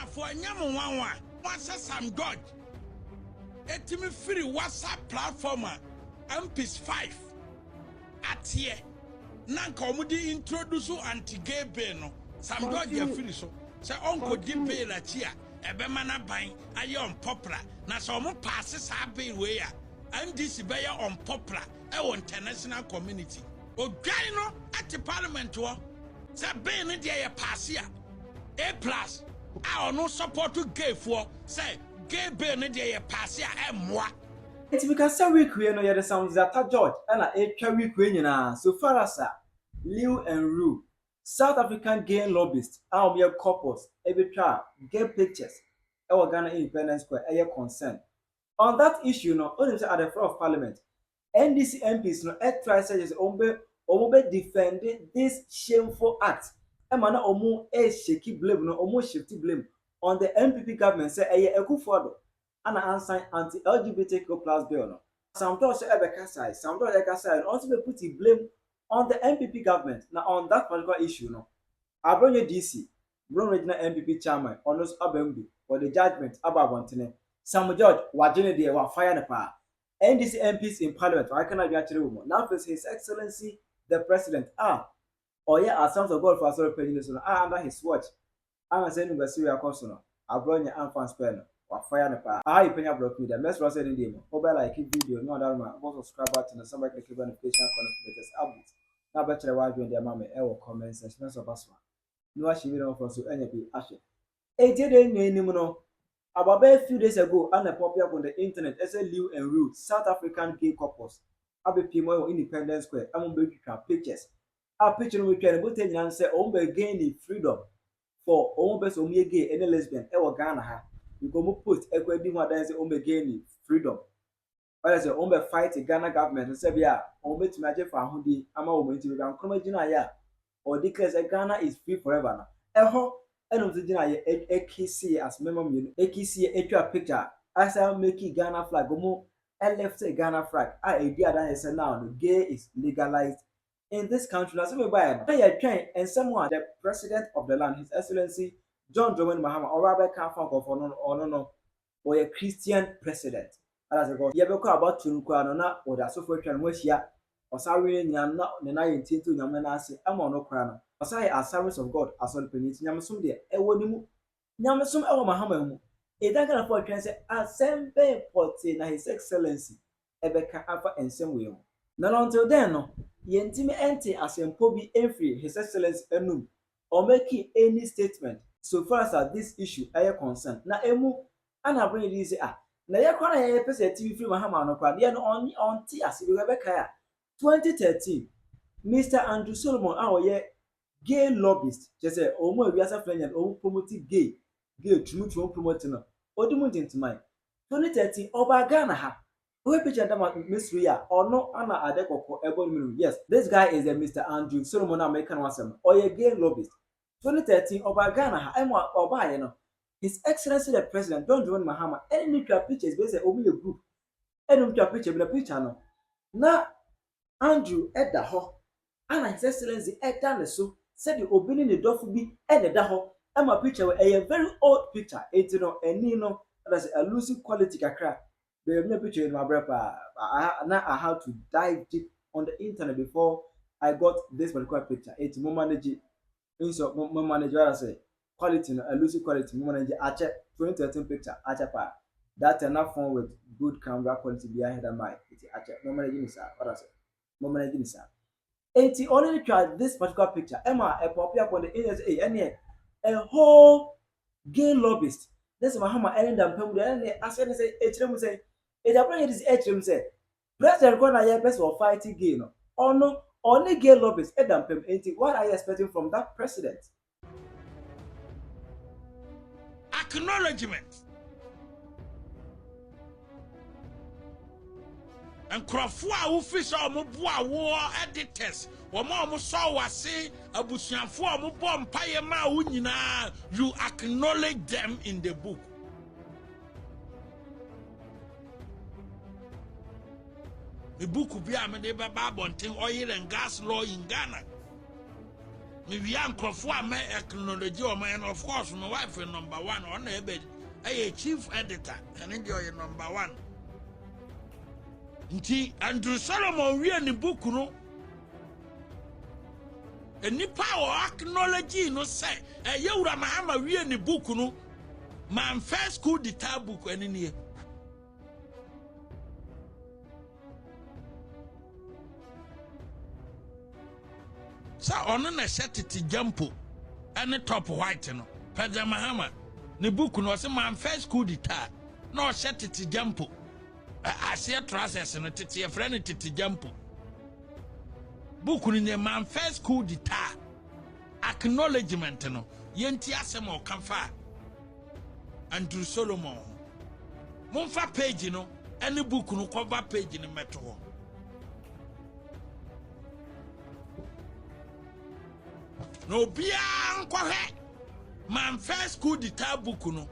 for Nyamuwa, what's some God? Etimi free WhatsApp platform, MPs 5 at here. Nanka omudi introduce anti-gay bill no. Some God ya free so. Say uncle di bill at here. Ebe mana bang aye unpopular. Na so mo passes a bill way and this be unpopular e international community. O guy no at the parliament wo. Say bill no dey pass here. A+. I no support to gay for say gay bill no dey pass here e moa. It's because we create no yet the sounds that George and a carry queen so far as Liu and Ru, South African gay lobbyists, our mere couples, every trial, gay pictures, our Ghana Independence Square, a concern. On that issue, no, only at the floor of Parliament, NDC MPs no try says Ombe defending this shameful act. Emana Omu shaky blame, no almost shifty blame on the MPP government say a good father. And answer anti-LGBTQ plus bill no. Some those say some those and also put the blame on the MPP government. Now on that particular issue no. Abronye DC, Brown Regional MPP chairman, Honors Abembi, for the judgment about Abrontine. Some judge wajine de wa fire the power. NDC MPs in Parliament, I cannot be actually woman. Now face His Excellency the President as sons of God for us Penyah under his watch. I'm saying the Syria consul. Abronye and fans pen. Fire the power. Penyah block me. The best was in the mobile like video. No other man. Also subscribe button and somebody click notification connect updates. Now better the wife and their mama comments and smells of us. No, she will for so any ashes. A didn't know about a few days ago and a pop up on the internet as a Liu and Ru, South African gay couples. I'll be Penyah Independence Square. I'm going to pictures. Our picture we can put in and say, gaining freedom for almost only gay and lesbian. Ghana. You go put equity more than say gain freedom. But as a fight the Ghana government and say to imagine for hundi ama to come Gina or declares Ghana is free forever now. Gina AKC as member AKC a picture as I make Ghana flag left Ghana flag. Idea that is now the gay is legalized in this country. That's why by and someone the president of the land, His Excellency John Mahama or Rabbi Kafan or a Christian president. As I go, you have about to or the software was here or sorry, Yana, Nina, to Yamanasi, Amon Okrano. As I as servants of God, as on Penyah Yamasum de Ewonimu Yamasum El Mahama. A dagger of what can say, Assemble Porti, His Excellency, Ebeka Alpha and Samuel. Not until then, no, Yentime ente as in Pobi Enfree, His Excellency Enum, or making any statement. So far as this issue is concerned, na emu ana bring this na ye kwa na ye pese TV free Mahama no kwa de no on ti ase we be kai 2013 Mr. Andrew Solomon ye gay lobbyist just say omo awiasa friend omo promote gay tumu promote no odimu ntintimai 2013 oba Ghana ha we picture that Miss Ria or no ana adekoko ebon. Yes, this guy is a Mr. Andrew Solomon American wasem or ye gay lobbyist 2013 over Ghana, His Excellency the President John Mahama, any nuclear pictures based on a group, any nuclear picture with a picture. No, now Andrew Edda Ho, and His Excellency Edda so said the opening the door for be Edda Ho, and my picture a very old picture, that's a losing quality crack. They have no picture in my breath. Now I have to dive deep on the internet before I got this particular picture. It's more managing. So my manager say quality a loose quality manager 2013 picture that enough phone with good camera quality behind the mic no managing sir what I say no managing sir only try this particular picture Emma a pop up on the internet a whole gay lobbyist this Mahama and them as I say say it apparently this say President Kwana ya best for fighting gay no or no only gay lobbies what are you expecting from that president? Acknowledgement. And Crofua who fish or Mubua war editors, or more saw was say a Bushan for Mubom Payama Unina, you acknowledge them in the book. The book will be a Medeba Babonting oil and gas law in Ghana. Me we ankrofo a me technology o man, of course my wife is number 1 on the bed. A chief editor and enjoy number 1. Nti Andrew Solomon we ni book no. Any power acknowledge no say Yewura Mahama we ni book no. Man first school the tab book any near. So on a set it jumpo and the top white no. Penyah Mahama the book no say man first school the tab. No set it jumpo. I see a process and a titi a friend titi jumpo. Book in the man first school the tab. Acknowledgement no. Yenti asemo kamfa. Andrew Solomon. Monfa page no. Any book no cover page in the metro. No bian kwahe man first school the tab book no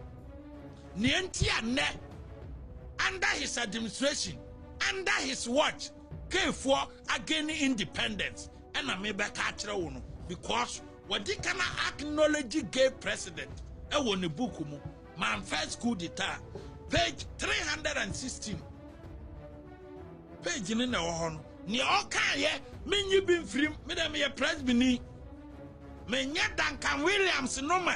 nienti ane under his administration under his watch came for again independence and I may back no because what they can acknowledge gay president e won the book mo man first school the tab page 316 page ni na wo ho no ni o kan ye menyi bi mfrim me dem ye Prez bini Menya Duncan Williams no ma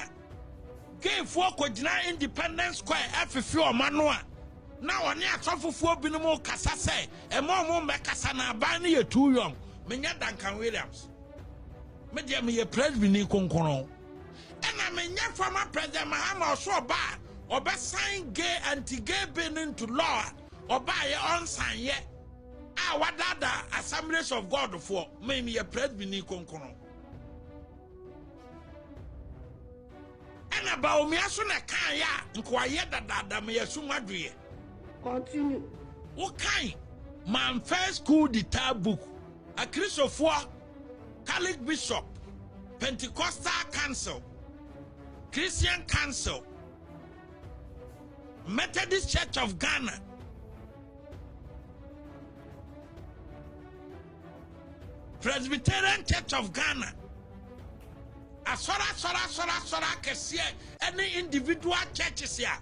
gave for Kojina Independence Square FFU or Manoa. Now on ya for binimo kasa say a more kasa na bani ye too young. Menya Duncan Williams. Media me a Prez bini konkono. And I menya former President Mahama or so bad or be sign gay anti-gay bill into law or buy your own sign yet. Ah, what other assemblies of God for me a Prez bini konkono. And about me as soon as I can inquire that me assume madrie. Continue. What kind? Man first school the tab book. A Christopher Catholic Bishop, Pentecostal Council, Christian Council, Methodist Church of Ghana, Presbyterian Church of Ghana. Asora kesiye any individual churches ya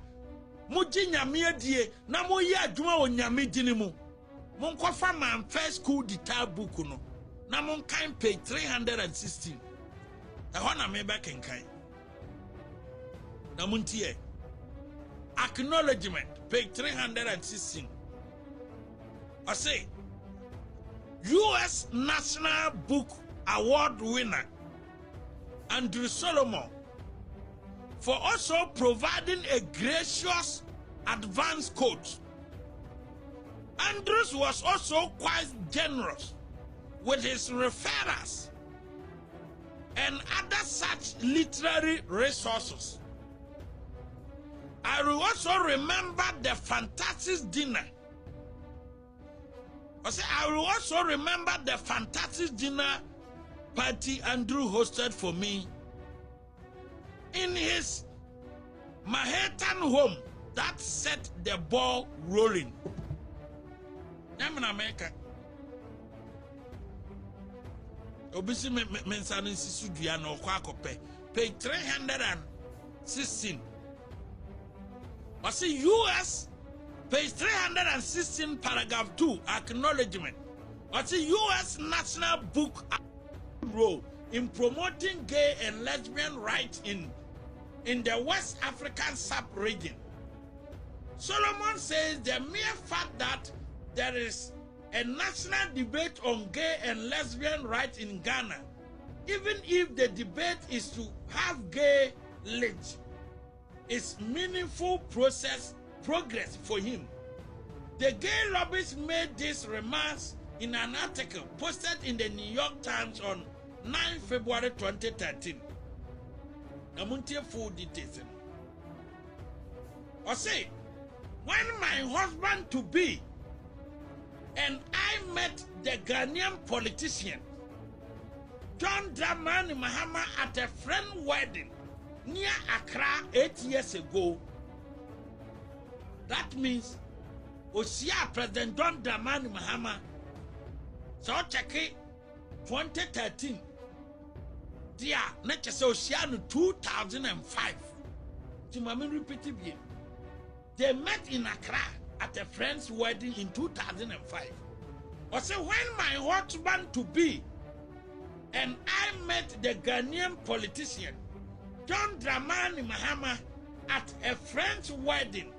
muji nyame die na mo ye adwuma wo nyame dini mu mon kofa man first school the tab book no na mon kan page 316 e ho na me ba kenkan na mon tie acknowledgement page 316 I say US National Book Award winner Andrew Solomon for also providing a gracious advance quote. Andrews was also quite generous with his referrals and other such literary resources. I will also remember the fantastic dinner. I will also remember the fantastic dinner party Andrew hosted for me in his Manhattan home that set the ball rolling. I'm in America. Obisi mensani sisudia no kwakope page 316. I see US page 316 paragraph 2 acknowledgement. I see US National Book role in promoting gay and lesbian rights in the West African sub-region. Solomon says the mere fact that there is a national debate on gay and lesbian rights in Ghana, even if the debate is to have gay lynch, is meaningful progress for him. The gay lobbyists made these remarks in an article posted in the New York Times on 9 February 2013. Namuntie full details. I say, when my husband to be and I met the Ghanaian politician John Dramani Mahama at a friend wedding near Accra 8 years ago, that means Osia President John Dramani Mahama so check it 2013 Dia nature say Oceano 2005. Timami repeat it. They met in Accra at a friend's wedding in 2005. I say when my husband to be and I met the Ghanaian politician John Dramani Mahama at a friend's wedding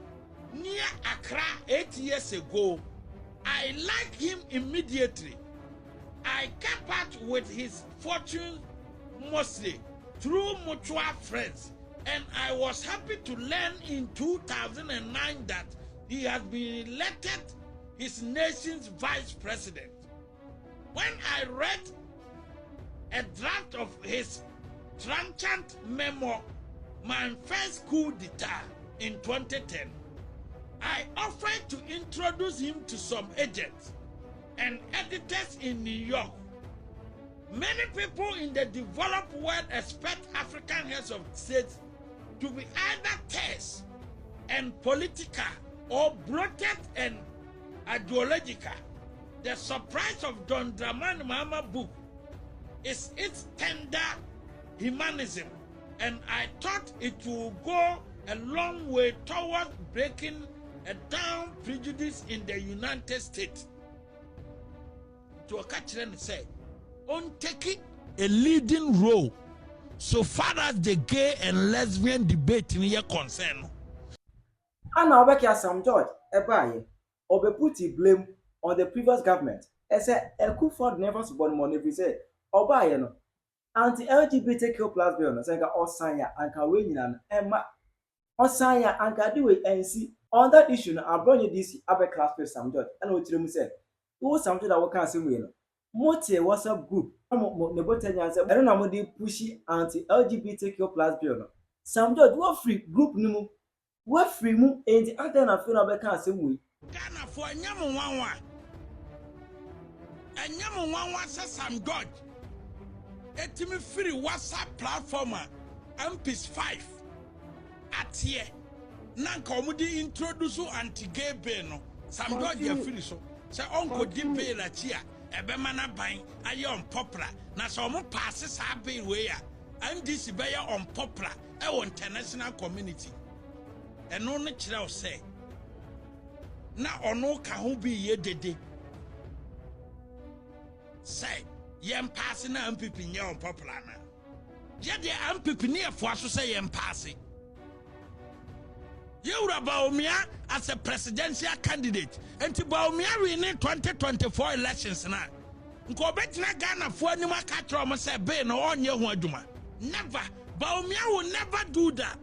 near Accra 8 years ago. I liked him immediately. I kept up with his fortune mostly through mutual friends, and I was happy to learn in 2009 that he has been elected his nation's vice president. When I read a draft of his transient memo, my first coup d'etat in 2010, I offered to introduce him to some agents and editors in New York. Many people in the developed world expect African heads of states to be either terse and political or bloated and ideological. The surprise of Don Dramani Mahama book is its tender humanism, and I thought it would go a long way towards breaking down prejudice in the United States. To a catcher and say, on taking a leading role so far as the gay and lesbian debate in here concern. And now back here, Sam George, or put blame on the previous government. I said, a coup for never support money, we say, or buy no anti-LGBTQ plus bill, no senga Osanya and Kawin and Emma Osanya and Kadiwe and see on that issue. Abronye this upper class person, Sam George, and what you said. Who something that we can't see win. Mote WhatsApp group. Nebotanya said, I don't know the pushy anti-LGBTQ plus bill. Sam George, what free group no what free mu and the antenna feel about can't see we. Ghana for a Yamu says Sam George. Etimi free WhatsApp platform MPs 5 at here. Nanka omudi introduce anti-gay bill no. Sam George ya free so. Say uncle di bill at here. Ebe mana bang aye unpopular. Na so mo pass sa bill we ya. And this be ya unpopular e international community. Eno ne kire o say. Na ono ka ho bi ye dede. Say yem pass na MPP nye unpopular na. Ye de MPP ne fo aso say yem pass. Yewura Baumia as a presidential candidate. And to Baumia we need 2024 elections now. Nko betina Ghana fo anima ka tro say be no onye ho aduma. Never. Baumia will never do that.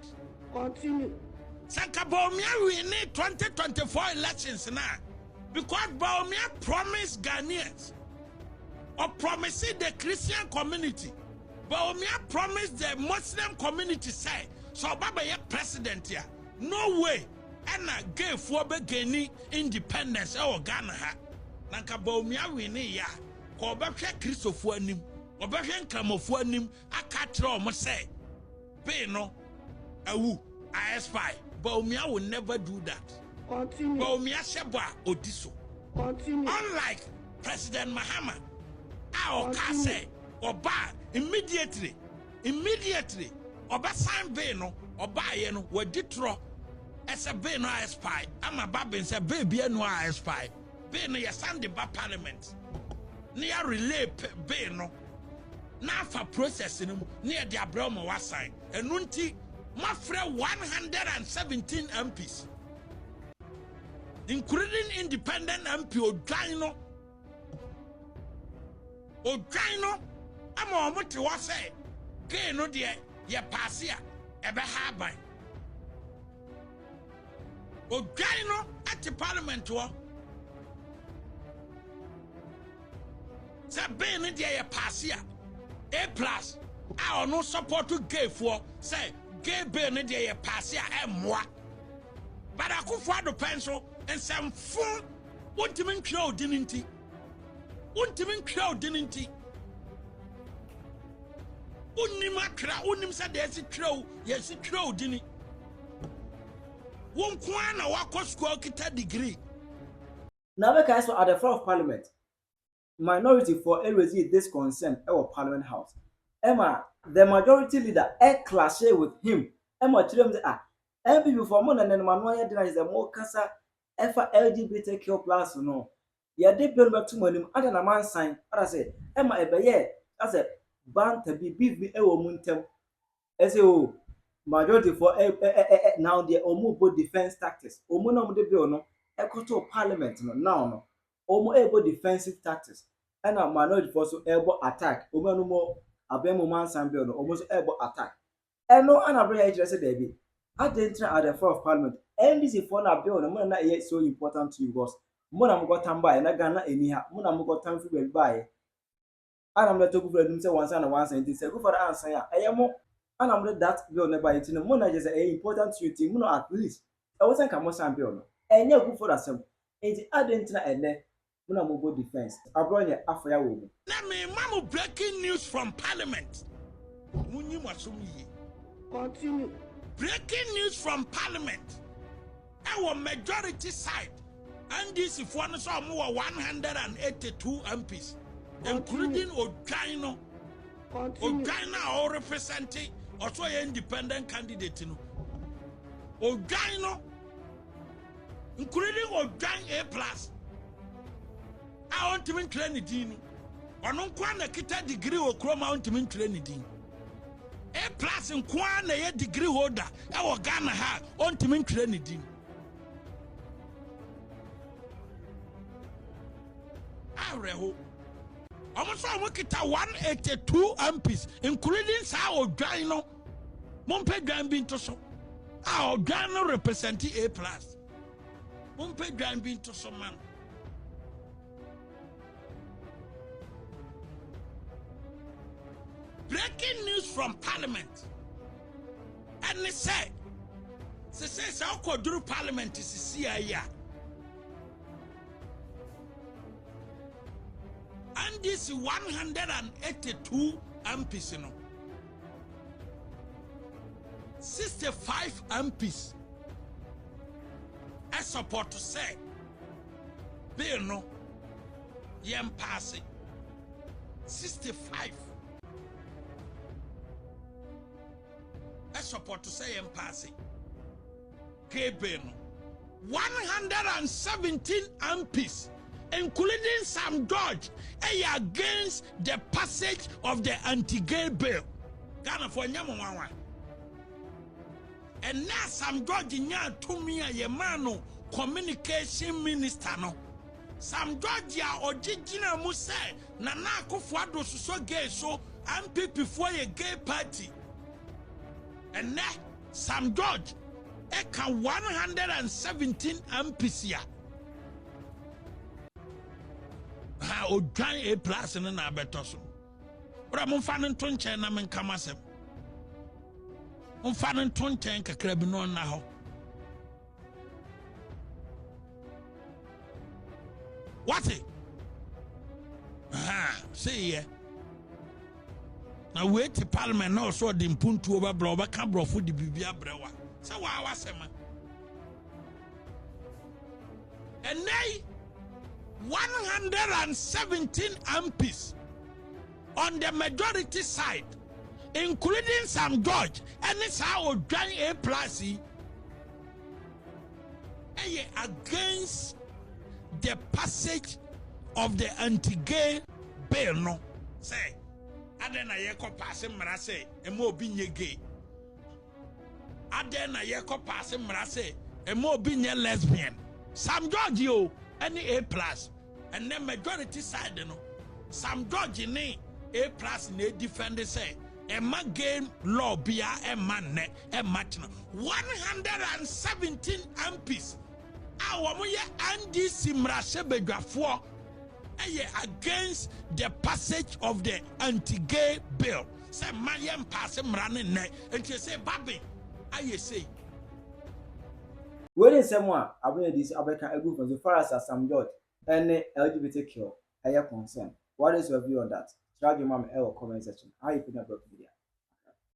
Continue. Sanka Baumia we need 2024 elections now. Because Baumia promised Ghanaians or promising the Christian community. Baumia promised the Muslim community say so Baba ye president here. No way. And I gave for beginning independence or Ghana. Nanka Baumia we need ya. Ko obehwe Christopher anim. Obehwe Nkramofo anim akatre omo say. Be no awu I spy. Baumia will never do that. Continue. Baumia sheba odiso. Continue. Unlike President Mahama, our say Oba immediately, Oba sign Beno, Oba yeno, we ditro. As a Beno I spy. I'm a babin say baby no I spy. Beno ya send the Parliament. Near relay Beno. Now for processing near the Abronye was sign. And nunti mafre 117 MPs. Including independent MP Odwano ama omote wa say gay no de ye pass ya ebe ha ban Odwano at the Parliament wo say be no de ye pass ya A+ I no support to gay for say gay be no de ye pass ya emwa but akufo do pencil and some phone won't even crowd didn't Untimin Unimakra, unim said there's a crow, yes, a crow, didn't it? One kwana wako school kita degree. Now, at the floor of Parliament, minority for resist this concern our Parliament House. Emma, the majority leader, clash with him. Emma, children, MPP for more than Manuel dinner is a more cancer ever LGBTQ plus no. Yeah, they build back to money. I don't know, man sign. I say, Emma, I said, ban to be beef me a woman tem. I say, oh, majority for now the Omo defense tactics. Omo no de bill no. Echo to parliament no now no. Omo able defensive tactics. And a minority for so able attack. Omo no more abemo man sign bill no. Almost able attack. And no, and Abronye just said, baby. I didn't at the floor of parliament. NDC for na bill, no more not yet so important to you, boss. Mona got time by, and I got anyhow. Mona got time for buy. And I'm not talking for them say once and once and say, go for the answer. I am more, and I'm not that bill never it. Mona just a important to you, Mona at least. I wasn't come on bill. And you're good for that. It's I didn't and then Mona mobile defense. Abronye after ya woman. Let me, Mamu, breaking news from Parliament. Continue. Breaking news from Parliament. Our majority side. And this if one saw more 182 MPs, including Ogaino. Ogaino all representing also an independent candidate. Ogaino, including Ogain A plus. I want to train it. I don't want to get a degree or chroma on to train it. A plus in Kwana a degree holder, our Ghana ha on to mean Trinity. I reho. Almost I work at 182 MPs, including Sao Gano, Mompe Gambin so. Our Ghana representing A plus. Mompe Gambin to some man. Breaking news from Parliament. And they say how could do Parliament is CIA. And this 182 MPs, 65 MPs. I support to say, bill no, yem passing 65. I support to say I'm passing. Kebeno. 117 MPs, including Sam George, against the passage of the anti-gay bill. Ghana for Nyamwawa. And now Sam George nya to me a yemano communication minister no. Sam George ya original muse na akufo so gay so MP before a gay party. And now, Sam George, eka 117 MPs ya. Ha, Ojan A plus in an abetoso. But I'm fanning Tonchen na men kamasem. Fanning Tonchen ka krebinon na ho. What it? Ah, see ya. Now wait to Parliament also the impuntu over blower can bro food the bibia brewa. So why was him? And they 117 MPs on the majority side, including Sam George, and it's how Abronye A plus against the passage of the anti-gay bill. No, say. Adena yeko pass mrase emo bi nye gay. Adena yeko pass mrase emo bi nye lesbian. Sam George yo any A plus and then majority side no. Sam George ni A plus ne defend say ema gay law bia ema ne ema chino 117 MPs. Awo mo ye NDC mrase bedwafo against the passage of the anti-gay bill. Say Mayam pass him running neck and you say, Baby, I say. When is someone Abronye this Abeka a group as far as Sam George and LGBTQ are concerned? What is your view on that? Try your mom comment section. How you put your media?